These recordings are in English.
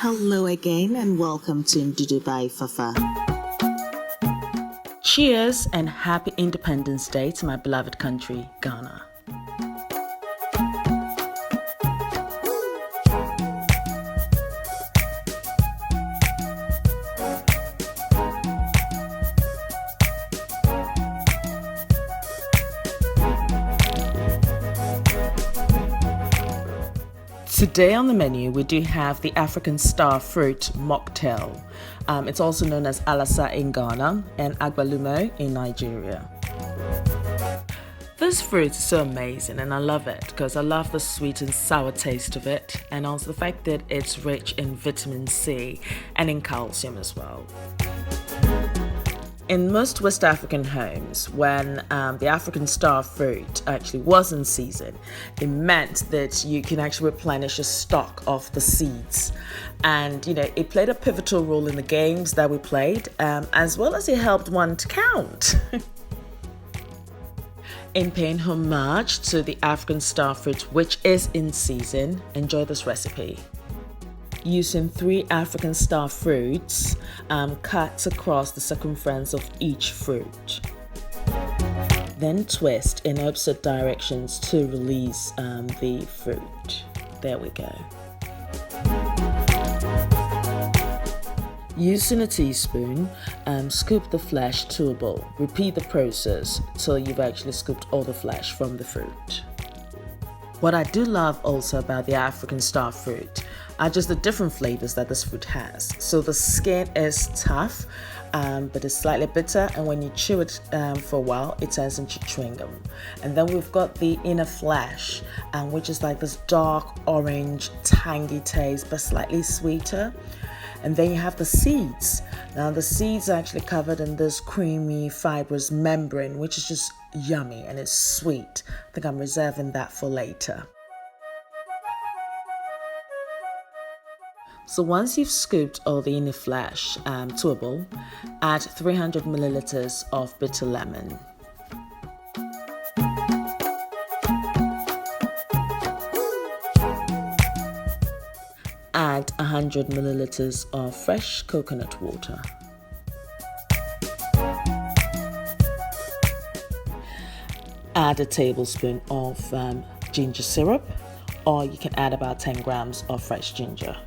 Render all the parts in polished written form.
Hello again and welcome to Ndudu by Fafa. Cheers and happy Independence Day to my beloved country, Ghana. Today on the menu, we do have the African star fruit mocktail. It's also known as Alasa in Ghana and Agbalumo in Nigeria. This fruit is so amazing and I love it because I love the sweet and sour taste of it, and also the fact that it's rich in vitamin C and in calcium as well. In most West African homes, when the African star fruit actually was in season, it meant that you can actually replenish a stock of the seeds. And, it played a pivotal role in the games that we played, as well as it helped one to count. In paying homage to the African star fruit, which is in season, enjoy this recipe. Using 3 African star fruits, cut across the circumference of each fruit. Then twist in opposite directions to release the fruit. There we go. Using a teaspoon, scoop the flesh to a bowl. Repeat the process till you've actually scooped all the flesh from the fruit. What I do love also about the African star fruit are just the different flavors that this fruit has. So the skin is tough, but it's slightly bitter, and when you chew it for a while, it turns into chewing gum. And then we've got the inner flesh, which is like this dark orange, tangy taste, but slightly sweeter. And then you have the seeds. Now the seeds are actually covered in this creamy, fibrous membrane, which is just yummy and it's sweet. I think I'm reserving that for later. So once you've scooped all the inner flesh to a bowl, add 300 milliliters of bitter lemon. Add 100 milliliters of fresh coconut water. Add a tablespoon of ginger syrup, or you can add about 10 grams of fresh ginger.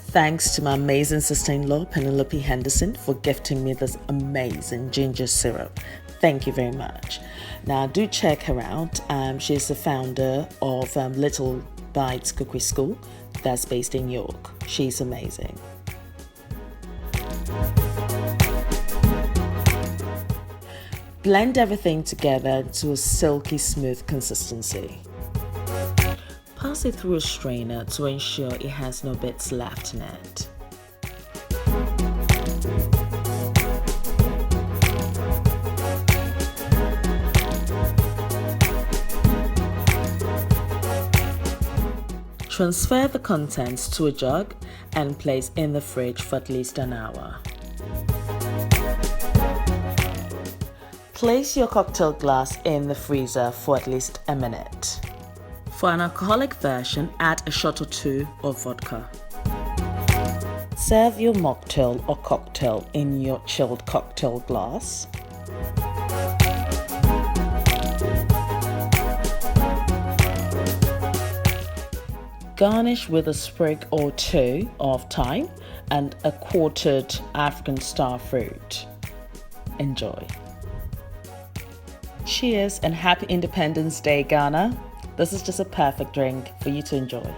Thanks to my amazing sister-in-law, Penelope Henderson, for gifting me this amazing ginger syrup. Thank you very much. Now, do check her out. She's the founder of Little Bites Cookery School that's based in York. She's amazing. Blend everything together to a silky smooth consistency. Pass it through a strainer to ensure it has no bits left in it. Transfer the contents to a jug and place in the fridge for at least an hour. Place your cocktail glass in the freezer for at least a minute. For an alcoholic version, add a shot or 2 of vodka. Serve your mocktail or cocktail in your chilled cocktail glass. Garnish with a sprig or 2 of thyme and a quartered African star fruit. Enjoy. Cheers and happy Independence Day, Ghana. This is just a perfect drink for you to enjoy.